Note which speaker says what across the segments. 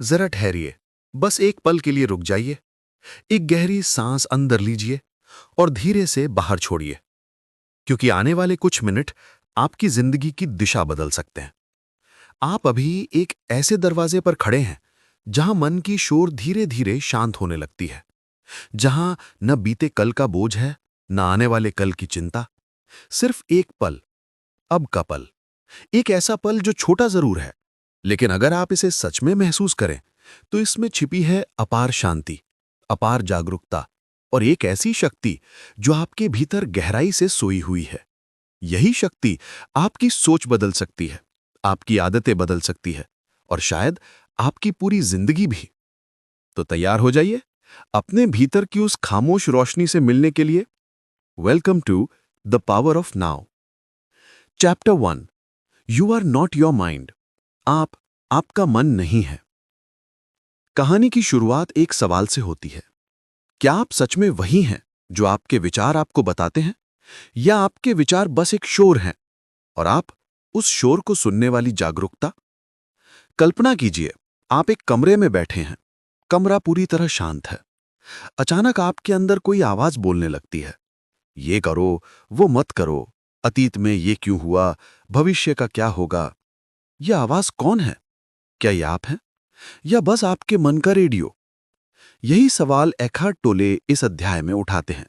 Speaker 1: जरा ठहरिए, बस एक पल के लिए रुक जाइए। एक गहरी सांस अंदर लीजिए और धीरे से बाहर छोड़िए, क्योंकि आने वाले कुछ मिनट आपकी जिंदगी की दिशा बदल सकते हैं। आप अभी एक ऐसे दरवाजे पर खड़े हैं जहां मन की शोर धीरे धीरे शांत होने लगती है, जहां न बीते कल का बोझ है, न आने वाले कल की चिंता। सिर्फ एक पल, अब का पल, एक ऐसा पल जो छोटा जरूर है, लेकिन अगर आप इसे सच में महसूस करें तो इसमें छिपी है अपार शांति, अपार जागरूकता और एक ऐसी शक्ति जो आपके भीतर गहराई से सोई हुई है। यही शक्ति आपकी सोच बदल सकती है, आपकी आदतें बदल सकती है और शायद आपकी पूरी जिंदगी भी। तो तैयार हो जाइए अपने भीतर की उस खामोश रोशनी से मिलने के लिए। Welcome to the power of now. Chapter 1। You are not your mind. आप आपका मन नहीं है। कहानी की शुरुआत एक सवाल से होती है। क्या आप सच में वही हैं जो आपके विचार आपको बताते हैं, या आपके विचार बस एक शोर हैं और आप उस शोर को सुनने वाली जागरूकता? कल्पना कीजिए, आप एक कमरे में बैठे हैं। कमरा पूरी तरह शांत है। अचानक आपके अंदर कोई आवाज बोलने लगती है, ये करो, वो मत करो, अतीत में ये क्यों हुआ, भविष्य का क्या होगा। यह आवाज कौन है? क्या ये आप हैं, या बस आपके मन का रेडियो? यही सवाल एखार्ट टोले इस अध्याय में उठाते हैं।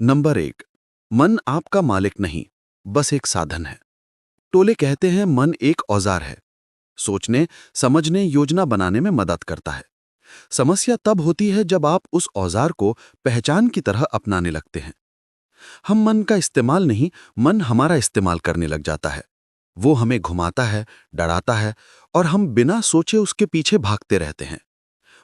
Speaker 1: नंबर 1। मन आपका मालिक नहीं, बस एक साधन है। टोले कहते हैं मन एक औजार है, सोचने, समझने, योजना बनाने में मदद करता है। समस्या तब होती है जब आप उस औजार को पहचान की तरह अपनाने लगते हैं। हम मन का इस्तेमाल नहीं, मन हमारा इस्तेमाल करने लग जाता है। वो हमें घुमाता है, डराता है और हम बिना सोचे उसके पीछे भागते रहते हैं।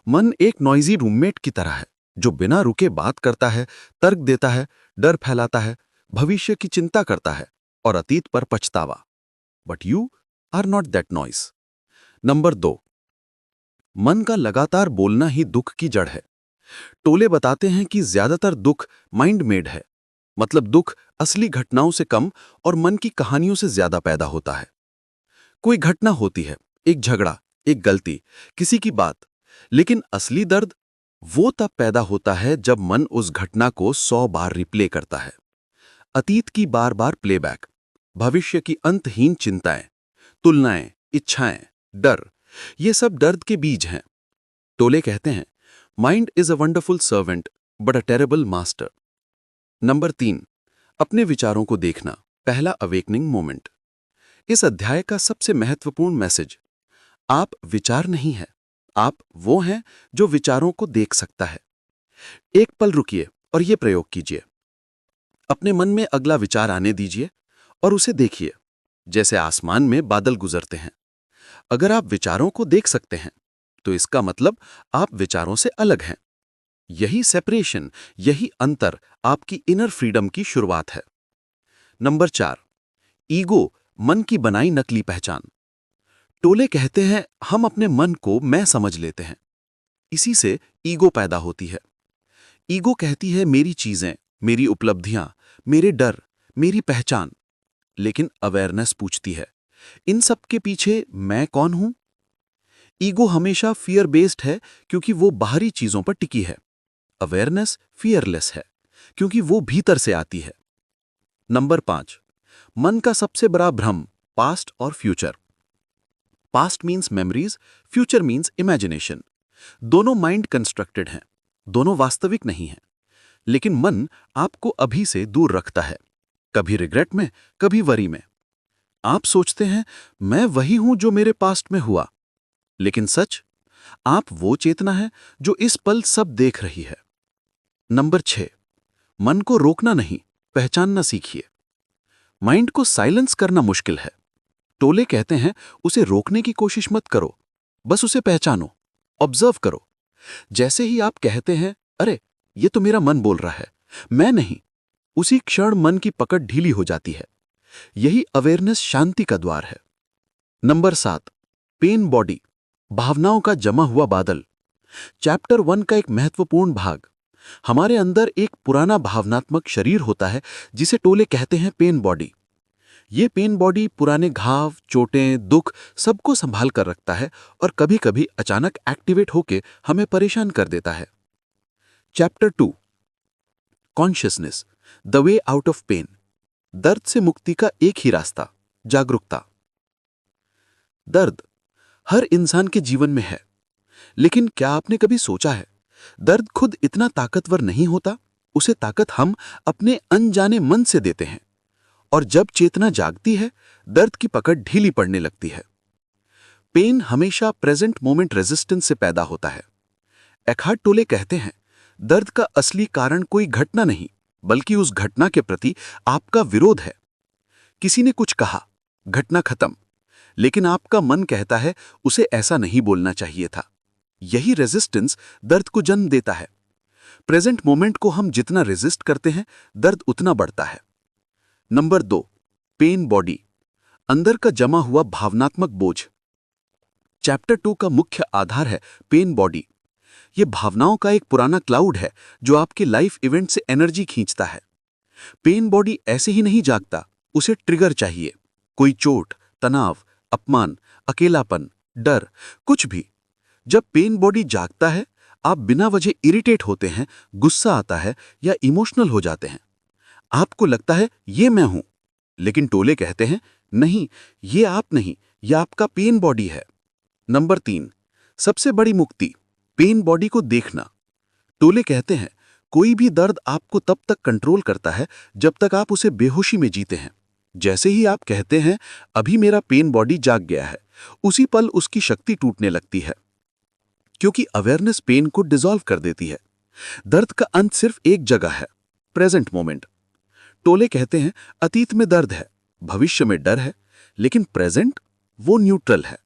Speaker 1: मन एक नॉइजी रूममेट की तरह है जो बिना रुके बात करता है, तर्क देता है, डर फैलाता है, भविष्य की चिंता करता है और अतीत पर पछतावा। But you are not that noise. Number 2। मन का लगातार बोलना ही दुख की जड़ है। टोले बताते हैं कि ज्यादातर दुख माइंड मेड है, मतलब दुख असली घटनाओं से कम और मन की कहानियों से ज्यादा पैदा होता है। कोई घटना होती है, एक झगड़ा, एक गलती, किसी की बात, लेकिन असली दर्द वो तब पैदा होता है जब मन उस घटना को 100 बार रिप्ले करता है। अतीत की बार बार प्लेबैक, भविष्य की अंतहीन चिंताएं, तुलनाएं, इच्छाएं, डर, ये सब दर्द के बीज हैं। टोले कहते हैं mind is a wonderful servant but a terrible master. Number 3। अपने विचारों को देखना, पहला अवेकनिंग मोमेंट। इस अध्याय का सबसे महत्वपूर्ण मैसेज, आप विचार नहीं है, आप वो हैं जो विचारों को देख सकता है। एक पल रुकिए और ये प्रयोग कीजिए। अपने मन में अगला विचार आने दीजिए और उसे देखिए, जैसे आसमान में बादल गुजरते हैं। अगर आप विचारों को देख सकते हैं तो इसका मतलब आप विचारों से अलग हैं। यही सेपरेशन, यही अंतर आपकी इनर फ्रीडम की शुरुआत है। नंबर 4। ईगो, मन की बनाई नकली पहचान। टोले कहते हैं हम अपने मन को मैं समझ लेते हैं, इसी से ईगो पैदा होती है। ईगो कहती है मेरी चीजें, मेरी उपलब्धियां, मेरे डर, मेरी पहचान। लेकिन अवेयरनेस पूछती है, इन सब के पीछे मैं कौन हूं? ईगो हमेशा फियर बेस्ड है क्योंकि वो बाहरी चीजों पर टिकी है। अवेयरनेस फियरलेस है क्योंकि वो भीतर से आती है। नंबर 5। मन का सबसे बड़ा भ्रम, पास्ट और future. Past means memories, future means imagination. दोनों माइंड कंस्ट्रक्टेड हैं, दोनों वास्तविक नहीं हैं। लेकिन मन आपको अभी से दूर रखता है, कभी रिग्रेट में, कभी वरी में। आप सोचते हैं मैं वही हूं जो मेरे पास्ट में हुआ, लेकिन सच, आप वो चेतना है जो इस पल सब देख रही है। नंबर 6। मन को रोकना नहीं, पहचानना सीखिए। माइंड को साइलेंस करना मुश्किल है। टोले कहते हैं उसे रोकने की कोशिश मत करो, बस उसे पहचानो, ऑब्जर्व करो। जैसे ही आप कहते हैं अरे ये तो मेरा मन बोल रहा है, मैं नहीं, उसी क्षण मन की पकड़ ढीली हो जाती है। यही अवेयरनेस शांति का द्वार है। नंबर 7। पेन बॉडी, भावनाओं का जमा हुआ बादल। चैप्टर 1 का एक महत्वपूर्ण भाग। हमारे अंदर एक पुराना भावनात्मक शरीर होता है जिसे टोले कहते हैं पेन बॉडी।
Speaker 2: ये पेन बॉडी पुराने घाव, चोटें, दुख सबको संभाल कर रखता है और कभी-कभी अचानक एक्टिवेट होके हमें परेशान कर देता है। Chapter 2, consciousness, the way out of pain. दर्द से मुक्ति का एक ही रास्ता, जागरूकता। दर्द हर इंसान के जीवन में है, लेकिन क्या आपने कभी सोचा है, दर्द खुद इतना ताकतवर नहीं होता, उसे ताकत हम अपने अनजाने मन से देते हैं। और जब चेतना जागती है, दर्द की पकड़ ढीली पड़ने लगती है। पेन हमेशा प्रेजेंट मोमेंट रेजिस्टेंस से पैदा होता है। एखार्ट टोले कहते हैं, दर्द का असली कारण कोई घटना नहीं, बल्कि उस घटना के प्रति आपका विरोध है। किसी ने कुछ कहा, घटना खत्म, लेकिन आपका मन कहता है उसे ऐसा नहीं बोलना चाहिए था। यही रेजिस्टेंस दर्द को जन्म देता है। प्रेजेंट मोमेंट को हम जितना रेजिस्ट करते हैं, दर्द उतना बढ़ता है। नंबर 2, पेन बॉडी, अंदर का जमा हुआ भावनात्मक बोझ। चैप्टर 2 का मुख्य आधार है पेन बॉडी। यह भावनाओं का एक पुराना क्लाउड है जो आपके लाइफ इवेंट से एनर्जी खींचता है। पेन बॉडी ऐसे ही नहीं जागता, उसे ट्रिगर चाहिए। कोई चोट, तनाव, अपमान, अकेलापन, डर, कुछ भी। जब पेन बॉडी जागता है, आप बिना वजह इरिटेट होते हैं, गुस्सा आता है या इमोशनल हो जाते हैं। आपको लगता है ये मैं हूं, लेकिन टोले कहते हैं नहीं, ये आप नहीं, यह आपका पेन बॉडी है। नंबर 3, सबसे बड़ी मुक्ति, पेन बॉडी को देखना। टोले कहते हैं कोई भी दर्द आपको तब तक कंट्रोल करता है जब तक आप उसे बेहोशी में जीते हैं। जैसे ही आप कहते हैं अभी मेरा पेन बॉडी जाग गया है, उसी पल उसकी शक्ति टूटने लगती है, क्योंकि अवेयरनेस पेन को डिसॉल्व कर देती है। दर्द का अंत सिर्फ एक जगह है, प्रेजेंट मोमेंट। टोले कहते हैं अतीत में दर्द है, भविष्य में डर है, लेकिन प्रेजेंट वो न्यूट्रल है।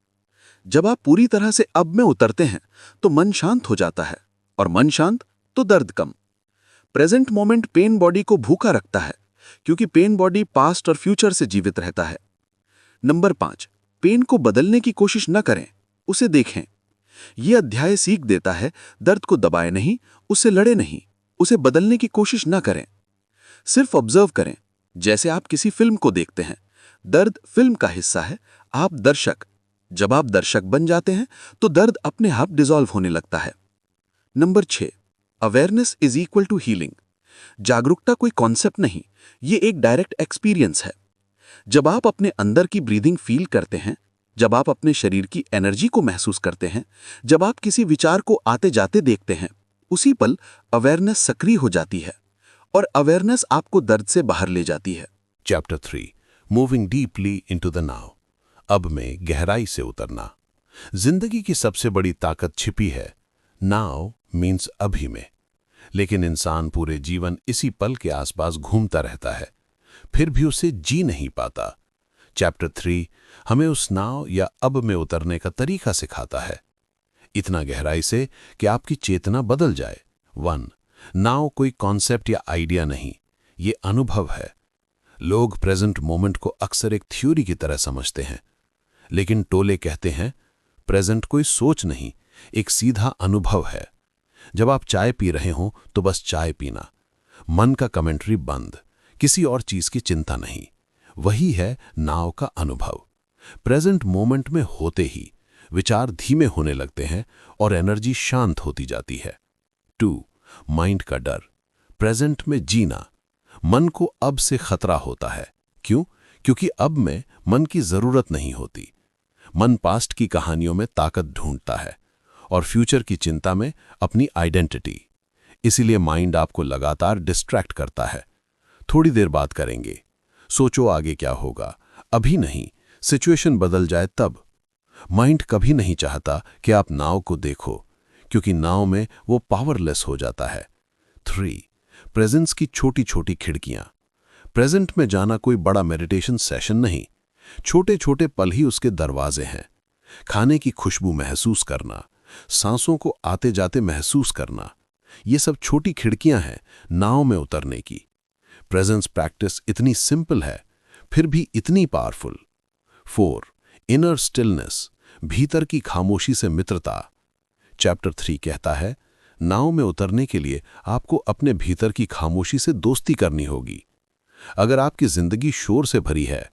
Speaker 2: जब आप पूरी तरह से अब में उतरते हैं तो मन शांत हो जाता है, और मन शांत तो दर्द कम। प्रेजेंट मोमेंट पेन बॉडी को भूखा रखता है, क्योंकि पेन बॉडी पास्ट और फ्यूचर से जीवित रहता है। नंबर 5, पेन को बदलने की कोशिश न करें, उसे देखें। यह अध्याय सीख देता है दर्द को दबाए नहीं, उससे लड़े नहीं, उसे बदलने की कोशिश न करें। सिर्फ ऑब्जर्व करें, जैसे आप किसी फिल्म को देखते हैं। दर्द फिल्म का हिस्सा है, आप दर्शक। जब आप दर्शक बन जाते हैं तो दर्द अपने आप डिसॉल्व होने लगता है। Number 6, awareness is equal to healing. जागरूकता कोई कॉन्सेप्ट नहीं, ये एक डायरेक्ट एक्सपीरियंस है। जब आप अपने अंदर की ब्रीदिंग फील करते हैं, जब आप अपने शरीर की एनर्जी को महसूस करते हैं, जब आप किसी विचार को आते जाते देखते हैं, उसी पल अवेयरनेस सक्रिय हो जाती है, और अवेयरनेस आपको दर्द से बाहर ले जाती है।
Speaker 3: Chapter 3, moving deeply into the now, अब में गहराई से उतरना। जिंदगी की सबसे बड़ी ताकत छिपी है नाउ मीन्स अभी में। लेकिन इंसान पूरे जीवन इसी पल के आसपास घूमता रहता है, फिर भी उसे जी नहीं पाता। चैप्टर 3 हमें उस नाव या अब में उतरने का तरीका सिखाता है, इतना गहराई से कि आपकी चेतना बदल जाए। 1, नाव कोई कॉन्सेप्ट या आइडिया नहीं, ये अनुभव है। लोग प्रेजेंट मोमेंट को अक्सर एक थ्योरी की तरह समझते हैं, लेकिन टोले कहते हैं प्रेजेंट कोई सोच नहीं, एक सीधा अनुभव है। जब आप चाय पी रहे हो तो बस चाय पीना, मन का कमेंट्री बंद, किसी और चीज की चिंता नहीं। वही है नाव का अनुभव। प्रेजेंट मोमेंट में होते ही विचार धीमे होने लगते हैं और एनर्जी शांत होती जाती है। 2, माइंड का डर। प्रेजेंट में जीना, मन को अब से खतरा होता है। क्यों? क्योंकि अब में मन की जरूरत नहीं होती। मन पास्ट की कहानियों में ताकत ढूंढता है और फ्यूचर की चिंता में अपनी आइडेंटिटी। इसीलिए माइंड आपको लगातार डिस्ट्रैक्ट करता है। थोड़ी देर बात करेंगे, सोचो आगे क्या होगा, अभी नहीं, सिचुएशन बदल जाए तब। माइंड कभी नहीं चाहता कि आप नाव को देखो, क्योंकि नाव में वो पावरलेस हो जाता है। 3, प्रेजेंस की छोटी छोटी खिड़कियां। प्रेजेंट में जाना कोई बड़ा मेडिटेशन सेशन नहीं, छोटे छोटे पल ही उसके दरवाजे हैं। खाने की खुशबू महसूस करना, सांसों को आते जाते महसूस करना, ये सब छोटी खिड़कियां हैं नाव में उतरने की। प्रेजेंस प्रैक्टिस इतनी सिंपल है, फिर भी इतनी पावरफुल। 4, इनर स्टिलनेस, भीतर की खामोशी से मित्रता। चैप्टर 3 कहता है नाव में उतरने के लिए आपको अपने भीतर की खामोशी से दोस्ती करनी होगी। अगर आपकी जिंदगी शोर से भरी है,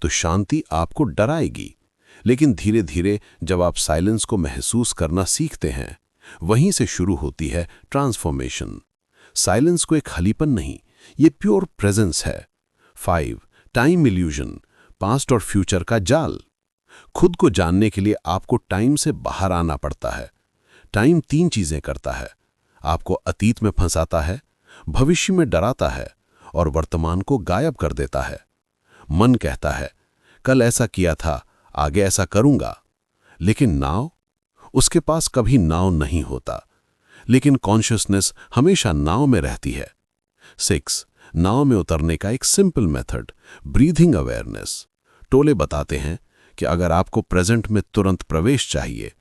Speaker 3: तो शांति आपको डराएगी। लेकिन धीरे धीरे जब आप साइलेंस को महसूस करना सीखते हैं, वहीं से शुरू होती है ट्रांसफॉर्मेशन। साइलेंस को एक खलीपन नहीं, ये प्योर प्रेजेंस है। 5. टाइम इल्यूजन, पास्ट और फ्यूचर का जाल। खुद को जानने के लिए आपको टाइम से बाहर आना पड़ता है। टाइम 3 चीजें करता है। आपको अतीत में फंसाता है, भविष्य में डराता है और वर्तमान को गायब कर देता है। मन कहता है कल ऐसा किया था, आगे ऐसा करूंगा, लेकिन नाव, उसके पास कभी नाव नहीं होता। लेकिन कॉन्शियसनेस हमेशा नाव में रहती है। 6. नाव में उतरने का एक सिंपल मेथड, ब्रीथिंग अवेयरनेस। टोले बताते हैं कि अगर आपको प्रेजेंट में तुरंत प्रवेश चाहिए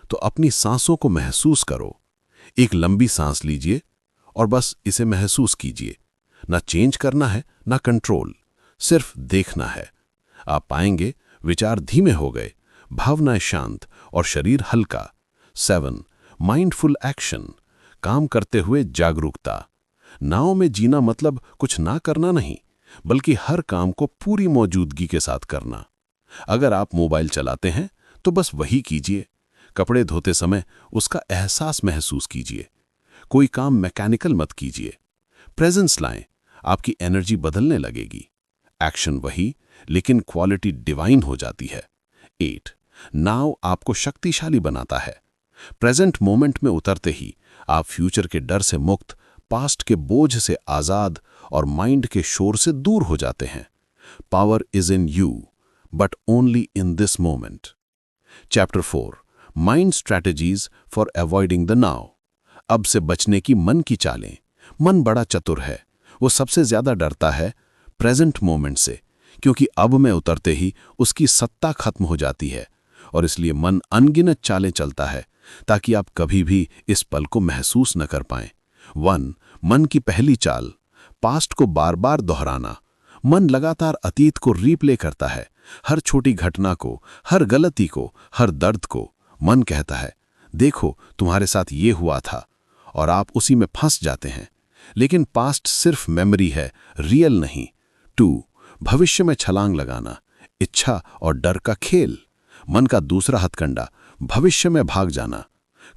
Speaker 3: तो अपनी सांसों को महसूस करो। एक लंबी सांस लीजिए और बस इसे महसूस कीजिए। ना चेंज करना है, ना कंट्रोल, सिर्फ देखना है। आप पाएंगे विचार धीमे हो गए, भावनाएं शांत और शरीर हल्का। 7. माइंडफुल एक्शन, काम करते हुए जागरूकता। नाव में जीना मतलब कुछ ना करना नहीं, बल्कि हर काम को पूरी मौजूदगी के साथ करना। अगर आप मोबाइल चलाते हैं तो बस वही कीजिए। कपड़े धोते समय उसका एहसास महसूस कीजिए। कोई काम मैकेनिकल मत कीजिए। प्रेजेंस लाएं, आपकी एनर्जी बदलने लगेगी। एक्शन वही, लेकिन क्वालिटी डिवाइन हो जाती है। 8. नाव आपको शक्तिशाली बनाता है। प्रेजेंट मोमेंट में उतरते ही आप फ्यूचर के डर से मुक्त, पास्ट के बोझ से आजाद और माइंड के शोर से दूर हो जाते हैं। Power is in you, but only in this moment. Chapter 4, mind strategies for avoiding the now. अब से बचने की मन की चालें। मन बड़ा चतुर है, वो सबसे ज्यादा डरता है प्रेजेंट मोमेंट से, क्योंकि अब में उतरते ही उसकी सत्ता खत्म हो जाती है और इसलिए मन अनगिनत चालें चलता है ताकि आप कभी भी इस पल को महसूस न कर पाएं। 1. मन की पहली चाल, पास्ट को बार बार दोहराना। मन लगातार अतीत को रीप्ले करता है, हर छोटी घटना को, हर गलती को, हर दर्द को। मन कहता है देखो तुम्हारे साथ ये हुआ था, और आप उसी में फंस जाते हैं। लेकिन पास्ट सिर्फ मेमोरी है, रियल नहीं। 2. भविष्य में छलांग लगाना, इच्छा और डर का खेल। मन का दूसरा हथकंडा, भविष्य में भाग जाना।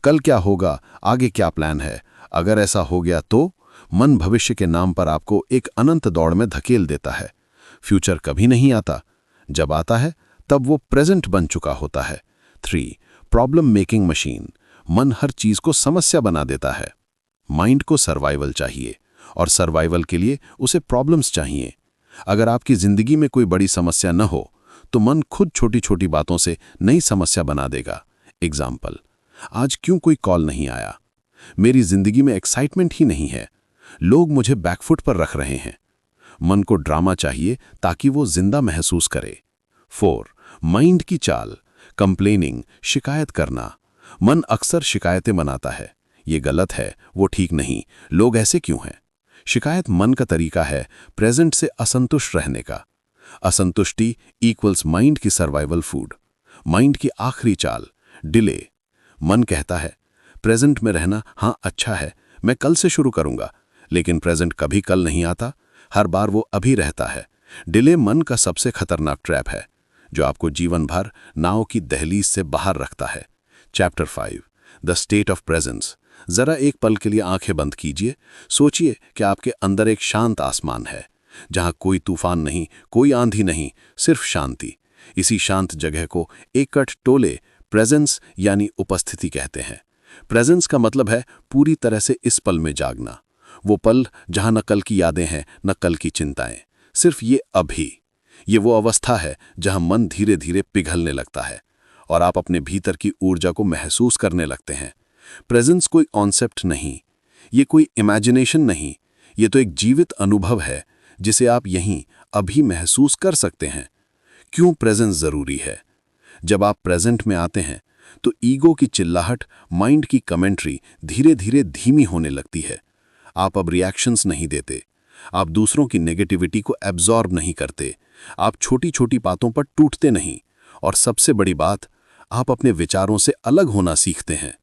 Speaker 3: कल क्या होगा, आगे क्या प्लान है, अगर ऐसा हो गया तो। मन भविष्य के नाम पर आपको एक अनंत दौड़ में धकेल देता है। फ्यूचर कभी नहीं आता, जब आता है तब वो प्रेजेंट बन चुका होता है। 3. प्रॉब्लम मेकिंग मशीन, मन हर चीज को समस्या बना देता है। माइंड को सर्वाइवल चाहिए और सर्वाइवल के लिए उसे प्रॉब्लम्स चाहिए। अगर आपकी जिंदगी में कोई बड़ी समस्या न हो तो मन खुद छोटी छोटी बातों से नई समस्या बना देगा। एग्जाम्पल, आज क्यों कोई कॉल नहीं आया, मेरी जिंदगी में एक्साइटमेंट ही नहीं है, लोग मुझे बैकफुट पर रख रहे हैं। मन को ड्रामा चाहिए ताकि वो जिंदा महसूस करे। 4. माइंड की चाल, कंप्लेनिंग, शिकायत करना। मन अक्सर शिकायतें बनाता है, ये गलत है, वो ठीक नहीं, लोग ऐसे क्यों हैं। शिकायत मन का तरीका है प्रेजेंट से असंतुष्ट रहने का। असंतुष्टि इक्वल्स माइंड की सर्वाइवल फूड। माइंड की आखिरी चाल, डिले। मन कहता है प्रेजेंट में रहना हाँ अच्छा है, मैं कल से शुरू करूंगा, लेकिन प्रेजेंट कभी कल नहीं आता, हर बार वो अभी रहता है। डिले मन का सबसे खतरनाक ट्रैप है, जो आपको जीवन भर नाव की दहलीज से बाहर रखता है। Chapter 5, the state of presence. जरा एक पल के लिए आंखें बंद कीजिए, सोचिए कि आपके अंदर एक शांत आसमान है, जहां कोई तूफान नहीं, कोई आंधी नहीं, सिर्फ शांति। इसी शांत जगह को एकट टोले प्रेजेंस यानी उपस्थिति कहते हैं। प्रेजेंस का मतलब है पूरी तरह से इस पल में जागना। वो पल जहां न कल की यादें हैं, न कल की चिंताएं, सिर्फ ये अभी। ये वो अवस्था है जहां मन धीरे धीरे पिघलने लगता है और आप अपने भीतर की ऊर्जा को महसूस करने लगते हैं। प्रेजेंस कोई कॉन्सेप्ट नहीं, ये कोई इमेजिनेशन नहीं, ये तो एक जीवित अनुभव है जिसे आप यहीं अभी महसूस कर सकते हैं। क्यों प्रेजेंस जरूरी है? जब आप प्रेजेंट में आते हैं तो ईगो की चिल्लाहट, माइंड की कमेंट्री धीरे धीरे धीमी होने लगती है। आप अब रिएक्शंस नहीं देते, आप दूसरों की नेगेटिविटी को एब्जॉर्ब नहीं करते, आप छोटी छोटी बातों पर टूटते नहीं, और सबसे बड़ी बात, आप अपने विचारों से अलग होना सीखते हैं।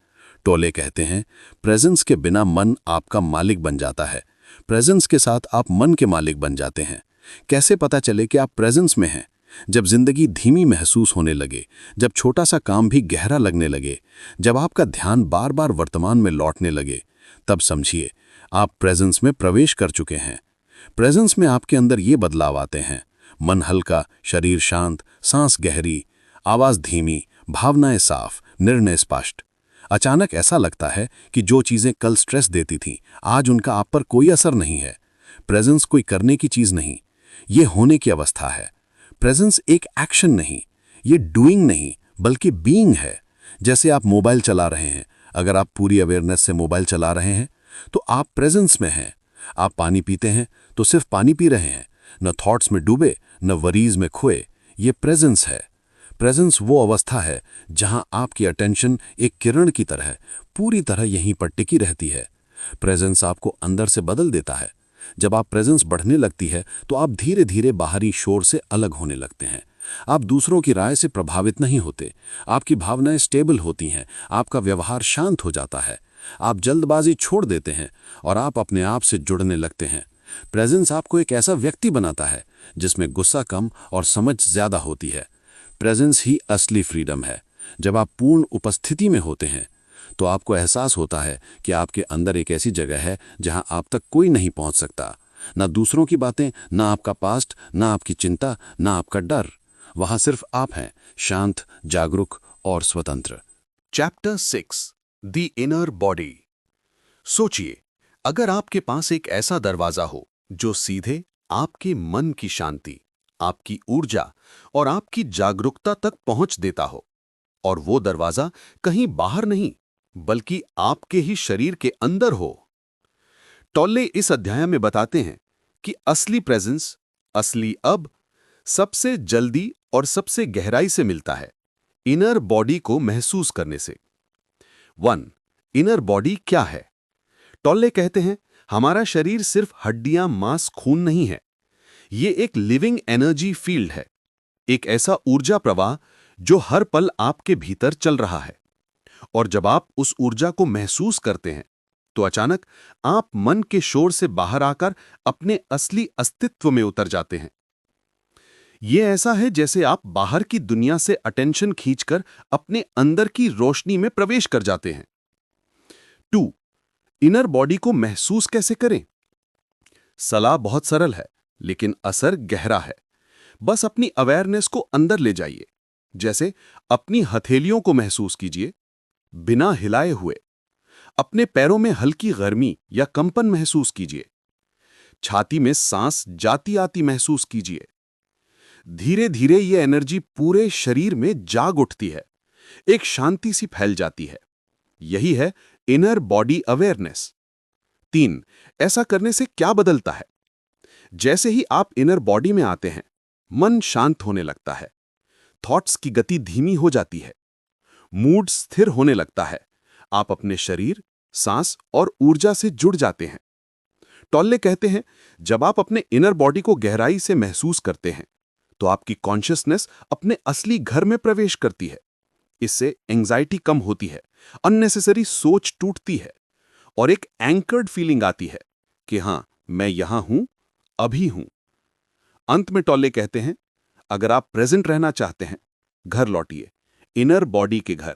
Speaker 3: टोले कहते हैं प्रेजेंस के बिना मन आपका मालिक बन जाता है, प्रेजेंस के साथ आप मन के मालिक बन जाते हैं। कैसे पता चले कि आप प्रेजेंस में हैं? जब जिंदगी धीमी महसूस होने लगे, जब छोटा सा काम भी गहरा लगने लगे, जब आपका ध्यान बार बार वर्तमान में लौटने लगे, तब समझिए आप प्रेजेंस में प्रवेश कर चुके हैं। प्रेजेंस में आपके अंदर ये बदलाव आते हैं: मन हल्का, शरीर शांत, सांस गहरी, आवाज धीमी, भावनाएं साफ, निर्णय स्पष्ट। अचानक ऐसा लगता है कि जो चीजें कल स्ट्रेस देती थीं, आज उनका आप पर कोई असर नहीं है। प्रेजेंस कोई करने की चीज नहीं, ये होने की अवस्था है। प्रेजेंस एक एक्शन नहीं, ये डूइंग नहीं, बल्कि बीइंग है। जैसे आप मोबाइल चला रहे हैं, अगर आप पूरी अवेयरनेस से मोबाइल चला रहे हैं तो आप प्रेजेंस में हैं। आप पानी पीते हैं तो सिर्फ पानी पी रहे हैं, न थॉट्स में डूबे, न वरीज में खोए। ये प्रेजेंस है। प्रेजेंस वो अवस्था है जहां आपकी अटेंशन एक किरण की तरह पूरी तरह यहीं पर टिकी रहती है। प्रेजेंस आपको अंदर से बदल देता है। जब आप प्रेजेंस बढ़ने लगती है तो आप धीरे धीरे बाहरी शोर से अलग होने लगते हैं। आप दूसरों की राय से प्रभावित नहीं होते। आपकी भावनाएं स्टेबल होती हैं, आपका व्यवहार शांत हो जाता है। आप जल्दबाजी छोड़ देते हैं और आप अपने आप से जुड़ने लगते हैं। प्रेजेंस आपको एक ऐसा व्यक्ति बनाता है जिसमें गुस्सा कम और समझ ज्यादा होती है। प्रेजेंस ही असली फ्रीडम है। जब आप पूर्ण उपस्थिति में होते हैं तो आपको एहसास होता है कि आपके अंदर एक ऐसी जगह है जहां आप तक कोई नहीं पहुंच सकता। ना दूसरों की बातें, ना आपका पास्ट, ना आपकी चिंता, ना आपका डर। वहां सिर्फ आप हैं, शांत, जागरूक और स्वतंत्र।
Speaker 1: Chapter 6 the inner body. सोचिए, अगर आपके पास एक ऐसा दरवाजा हो जो सीधे आपके मन की शांति, आपकी ऊर्जा और आपकी जागरूकता तक पहुंच देता हो, और वो दरवाजा कहीं बाहर नहीं बल्कि आपके ही शरीर के अंदर हो। टॉले इस अध्याय में बताते हैं कि असली प्रेजेंस, असली अब सबसे जल्दी और सबसे गहराई से मिलता है इनर बॉडी को महसूस करने से। 1. इनर बॉडी क्या है? टॉले कहते हैं, हमारा शरीर सिर्फ हड्डियां, मांस, खून नहीं है। ये एक लिविंग एनर्जी फील्ड है, एक ऐसा ऊर्जा प्रवाह जो हर पल आपके भीतर चल रहा है। और जब आप उस ऊर्जा को महसूस करते हैं तो अचानक आप मन के शोर से बाहर आकर अपने असली अस्तित्व में उतर जाते हैं। यह ऐसा है जैसे आप बाहर की दुनिया से अटेंशन खींचकर अपने अंदर की रोशनी में प्रवेश कर जाते हैं। 2. इनर बॉडी को महसूस कैसे करें? सलाह बहुत सरल है लेकिन असर गहरा है। बस अपनी अवेयरनेस को अंदर ले जाइए। जैसे अपनी हथेलियों को महसूस कीजिए बिना हिलाए हुए। अपने पैरों में हल्की गर्मी या कंपन महसूस कीजिए। छाती में सांस जाती आती महसूस कीजिए। धीरे धीरे ये एनर्जी पूरे शरीर में जाग उठती है, एक शांति सी फैल जाती है। यही है इनर बॉडी अवेयरनेस। 3. ऐसा करने से क्या बदलता है? जैसे ही आप इनर बॉडी में आते हैं, मन शांत होने लगता है, थॉट्स की गति धीमी हो जाती है, मूड स्थिर होने लगता है। आप अपने शरीर, सांस और ऊर्जा से जुड़ जाते हैं। टॉले कहते हैं, जब आप अपने इनर बॉडी को गहराई से महसूस करते हैं तो आपकी कॉन्शियसनेस अपने असली घर में प्रवेश करती है। इससे एंजाइटी कम होती है, अननेसेसरी सोच टूटती है और एक एंकर्ड फीलिंग आती है कि हां, मैं यहां हूं, अभी हूं। अंत में टॉले कहते हैं, अगर आप प्रेजेंट रहना चाहते हैं, घर लौटिए, इनर बॉडी के घर।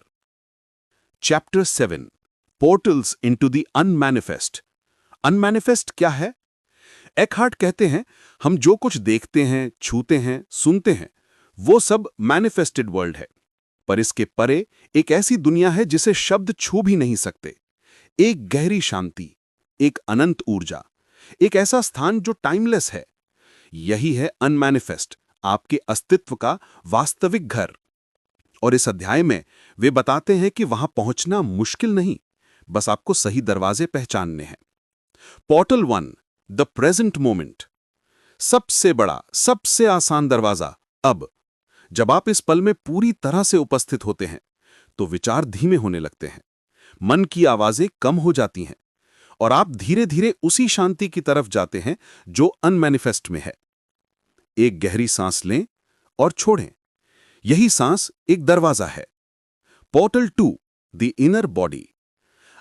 Speaker 1: Chapter 7 portals into the unmanifest. Unmanifest क्या है? एकहार्ट कहते हैं, हम जो कुछ देखते हैं, छूते हैं, सुनते हैं, वो सब मैनिफेस्टेड वर्ल्ड है। पर इसके परे एक ऐसी दुनिया है जिसे शब्द छू भी नहीं सकते। एक गहरी शांति, एक अनंत ऊर्जा, एक ऐसा स्थान जो टाइमलेस है। यही है अनमैनिफेस्ट, आपके अस्तित्व का वास्तविक घर। और इस अध्याय में वे बताते हैं कि वहां पहुंचना मुश्किल नहीं, बस आपको सही दरवाजे पहचानने हैं। Portal 1 the present moment. सबसे बड़ा, सबसे आसान दरवाजा अब। जब आप इस पल में पूरी तरह से उपस्थित होते हैं तो विचार धीमे होने लगते हैं, मन की आवाजें कम हो जाती हैं और आप धीरे धीरे उसी शांति की तरफ जाते हैं जो अनमैनिफेस्ट में है। एक गहरी सांस लें और छोड़ें। यही सांस एक दरवाजा है। Portal 2 the inner body.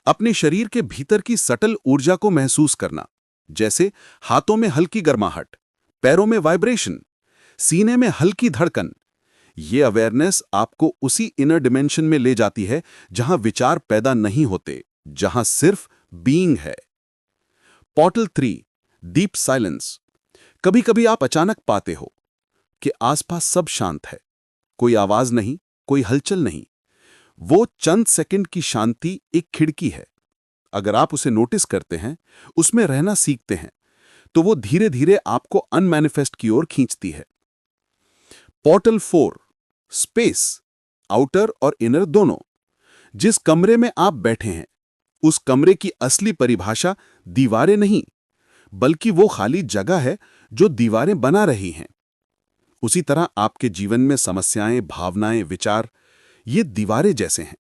Speaker 1: अपने शरीर के भीतर की सटल ऊर्जा को महसूस करना, जैसे हाथों में हल्की गर्माहट, पैरों में वाइब्रेशन,
Speaker 2: सीने में हल्की धड़कन। ये अवेयरनेस आपको उसी इनर डिमेंशन में ले जाती है जहां विचार पैदा नहीं होते, जहां सिर्फ बीइंग है। Portal 3, deep silence. कभी कभी आप अचानक पाते हो कि आसपास सब शांत है, कोई आवाज नहीं, कोई हलचल नहीं। वो चंद सेकंड की शांति एक खिड़की है। अगर आप उसे नोटिस करते हैं, उसमें रहना सीखते हैं, तो वो धीरे धीरे आपको अनमैनिफेस्ट की ओर खींचती है। पोर्टल 4, स्पेस, आउटर और इनर दोनों। जिस कमरे में आप बैठे हैं, उस कमरे की असली परिभाषा दीवारें नहीं, बल्कि वो खाली जगह है जो दीवारें बना रही हैं। उसी तरह आपके जीवन में समस्याएं, भावनाएं, विचार, ये दीवारें जैसे हैं,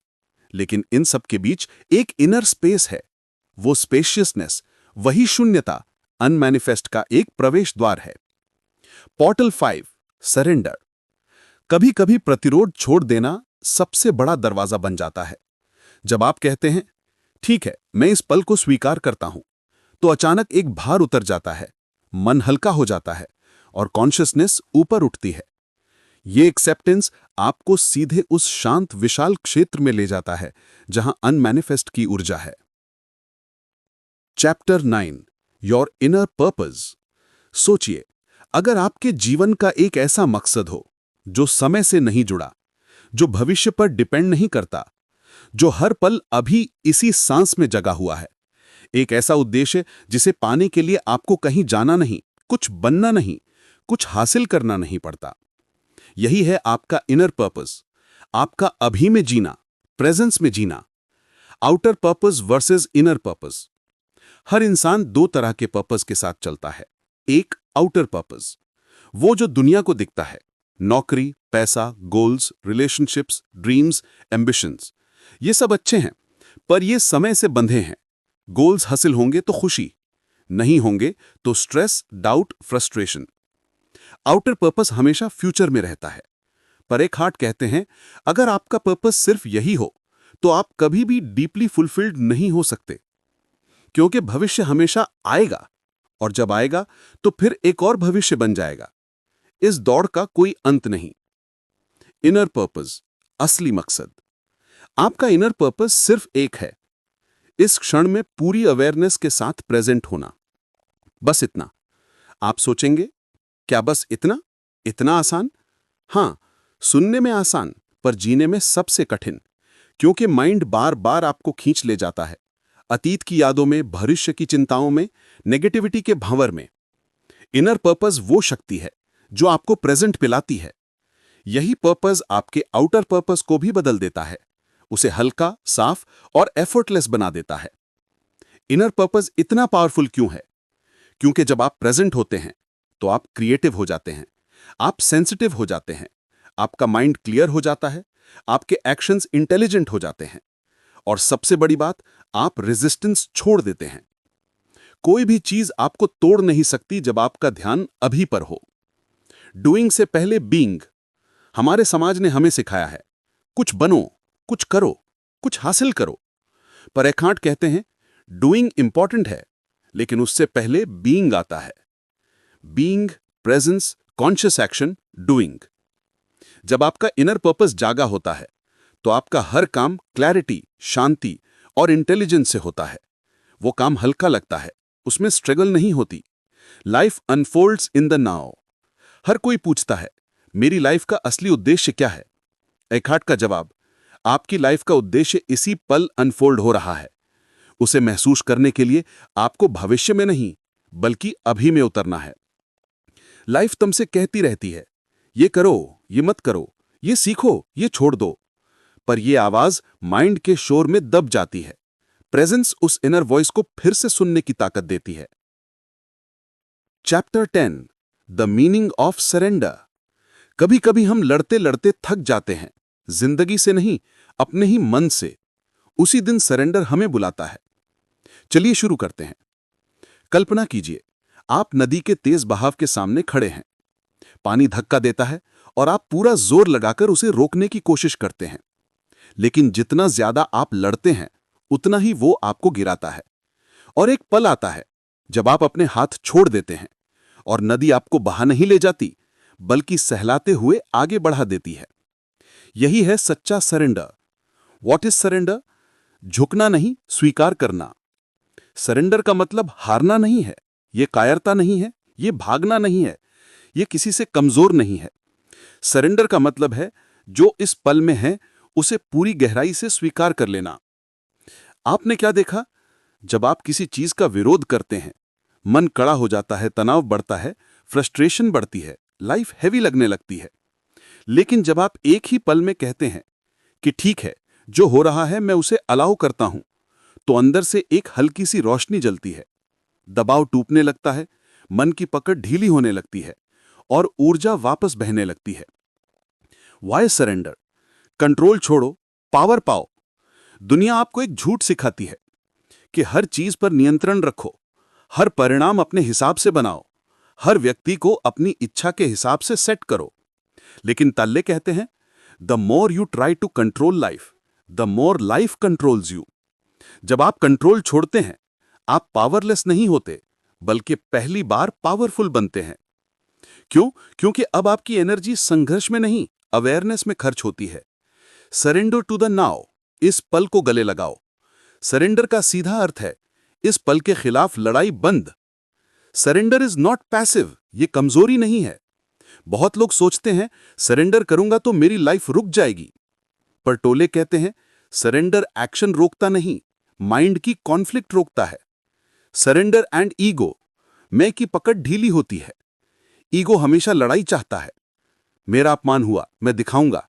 Speaker 2: लेकिन इन सब के बीच एक इनर स्पेस है। वो स्पेशियसनेस, वही शून्यता, अनमैनिफेस्ट का एक प्रवेश द्वार है। Portal 5, surrender. कभी कभी प्रतिरोध छोड़ देना सबसे बड़ा दरवाजा बन जाता है। जब आप कहते हैं, ठीक है, मैं इस पल को स्वीकार करता हूं, तो अचानक एक भार उतर जाता है, मन हल्का हो जाता है और कॉन्शियसनेस ऊपर उठती है। ये एक्सेप्टेंस आपको सीधे उस शांत विशाल क्षेत्र में ले जाता है जहां अनमैनिफेस्ट की ऊर्जा है। Chapter 9, your inner purpose. सोचिए, अगर आपके जीवन का एक ऐसा मकसद हो जो समय से नहीं जुड़ा, जो भविष्य पर डिपेंड नहीं करता, जो हर पल अभी इसी सांस में जगा हुआ है, एक ऐसा उद्देश्य जिसे पाने के लिए आपको कहीं जाना नहीं, कुछ बनना नहीं, कुछ हासिल करना नहीं पड़ता। यही है आपका इनर पर्पस, आपका अभी में जीना, प्रेजेंस में जीना। Outer purpose versus inner purpose. हर इंसान दो तरह के पर्पस के साथ चलता है। एक आउटर पर्पस, वो जो दुनिया को दिखता है, नौकरी, पैसा, गोल्स, रिलेशनशिप्स, ड्रीम्स, एम्बिशंस, ये सब अच्छे हैं, पर ये समय से बंधे हैं। गोल्स हासिल होंगे तो खुशी, नहीं होंगे तो stress, doubt, frustration. Outer purpose हमेशा फ्यूचर में रहता है। पर एक हार्ट कहते हैं, अगर आपका पर्पस सिर्फ यही हो, तो आप कभी भी डीपली फुलफिल्ड नहीं हो सकते, क्योंकि भविष्य हमेशा आएगा, और जब आएगा तो फिर एक और भविष्य बन जाएगा। इस दौड़ का कोई अंत नहीं। इनर पर्पस, असली मकसद। आपका इनर पर्पस सिर्फ एक है, इस क्षण में पूरी अवेयरनेस के साथ प्रेजेंट होना। बस इतना। आप सोचेंगे, क्या बस इतना? इतना आसान? हां, सुनने में आसान, पर जीने में सबसे कठिन, क्योंकि माइंड बार बार आपको खींच ले जाता है, अतीत की यादों में, भविष्य की चिंताओं में, नेगेटिविटी के भंवर में। इनर पर्पस वो शक्ति है जो आपको प्रेजेंट पिलाती है। यही पर्पस आपके आउटर पर्पस को भी बदल देता है, उसे हल्का, साफ और एफर्टलेस बना देता है। इनर पर्पस इतना पावरफुल क्यों है? क्योंकि जब आप प्रेजेंट होते हैं तो आप क्रिएटिव हो जाते हैं, आप सेंसिटिव हो जाते हैं, आपका माइंड क्लियर हो जाता है, आपके एक्शंस इंटेलिजेंट हो जाते हैं, और सबसे बड़ी बात, आप रेजिस्टेंस छोड़ देते हैं। कोई भी चीज आपको तोड़ नहीं सकती जब आपका ध्यान अभी पर हो। डूइंग से पहले बीइंग। हमारे समाज ने हमें सिखाया है, कुछ बनो, कुछ करो, कुछ हासिल करो। पर एकार्ट कहते हैं, डूइंग इंपॉर्टेंट है, लेकिन उससे पहले बीइंग आता है। Being, presence, conscious action, doing. जब आपका इनर पर्पस जागा होता है, तो आपका हर काम क्लैरिटी, शांति और इंटेलिजेंस से होता है। वो काम हल्का लगता है, उसमें स्ट्रगल नहीं होती। Life unfolds in the now. हर कोई पूछता है, मेरी लाइफ का असली उद्देश्य क्या है? एकार्ट का जवाब, आपकी लाइफ का उद्देश्य इसी पल अनफोल्ड हो रहा है। उसे महसूस करने के लिए आपको भविष्य में नहीं, बल्कि अभी में उतरना है। लाइफ तुमसे कहती रहती है, ये करो, ये मत करो, ये सीखो, ये छोड़ दो। पर ये आवाज माइंड के शोर में दब जाती है। प्रेजेंस उस इनर वॉइस को फिर से सुनने की ताकत देती है। Chapter 10, the meaning of surrender. कभी कभी हम लड़ते लड़ते थक जाते हैं, जिंदगी से नहीं, अपने ही मन से। उसी दिन सरेंडर हमें बुलाता है। चलिए शुरू करते हैं। कल्पना कीजिए, आप नदी के तेज बहाव के सामने खड़े हैं। पानी धक्का देता है और आप पूरा जोर लगाकर उसे रोकने की कोशिश करते हैं, लेकिन जितना ज्यादा आप लड़ते हैं, उतना ही वो आपको गिराता है। और एक पल आता है जब आप अपने हाथ छोड़ देते हैं और नदी आपको बहा नहीं ले जाती, बल्कि सहलाते हुए आगे बढ़ा देती है। यही है सच्चा सरेंडर। What is surrender? झुकना नहीं, स्वीकार करना। सरेंडर का मतलब हारना नहीं है, ये कायरता नहीं है, ये भागना नहीं है, ये किसी से कमजोर नहीं है। सरेंडर का मतलब है जो इस पल में है उसे पूरी गहराई से स्वीकार कर लेना। आपने क्या देखा? जब आप किसी चीज का विरोध करते हैं, मन कड़ा हो जाता है, तनाव बढ़ता है, फ्रस्ट्रेशन बढ़ती है, लाइफ हैवी लगने लगती है। लेकिन जब आप एक ही पल में कहते हैं कि ठीक है, जो हो रहा है मैं उसे अलाउ करता हूं, तो अंदर से एक हल्की सी रोशनी जलती है। दबाव टूटने लगता है, मन की पकड़ ढीली होने लगती है और ऊर्जा वापस बहने लगती है। Why surrender? कंट्रोल छोड़ो, पावर पाओ। दुनिया आपको एक झूठ सिखाती है कि हर चीज पर नियंत्रण रखो, हर परिणाम अपने हिसाब से बनाओ, हर व्यक्ति को अपनी इच्छा के हिसाब से सेट करो। लेकिन ताल्ले कहते हैं, the more you try to control life, the more life controls you. जब आप कंट्रोल छोड़ते हैं, आप पावरलेस नहीं होते, बल्कि पहली बार पावरफुल बनते हैं। क्यों? क्योंकि अब आपकी एनर्जी संघर्ष में नहीं, अवेयरनेस में खर्च होती है। सरेंडर टू द नाउ, इस पल को गले लगाओ। सरेंडर का सीधा अर्थ है इस पल के खिलाफ लड़ाई बंद। सरेंडर इज नॉट पैसिव, ये कमजोरी नहीं है। बहुत लोग सोचते हैं सरेंडर करूंगा तो मेरी लाइफ रुक जाएगी, पर टोले कहते हैं सरेंडर एक्शन रोकता नहीं, माइंड की कॉन्फ्लिक्ट रोकता है। सरेंडर एंड ईगो, मैं की पकड़ ढीली होती है। ईगो हमेशा लड़ाई चाहता है। मेरा अपमान हुआ, मैं दिखाऊंगा,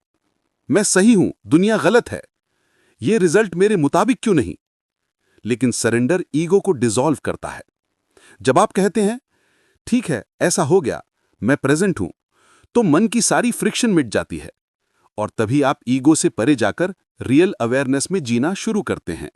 Speaker 2: मैं सही हूं, दुनिया गलत है, ये रिजल्ट मेरे मुताबिक क्यों नहीं। लेकिन सरेंडर ईगो को डिसॉल्व करता है। जब आप कहते हैं ठीक है, ऐसा हो गया, मैं प्रेजेंट हूं, तो मन की सारी फ्रिक्शन मिट जाती है और तभी आप ईगो से परे जाकर रियल अवेयरनेस में जीना शुरू करते हैं।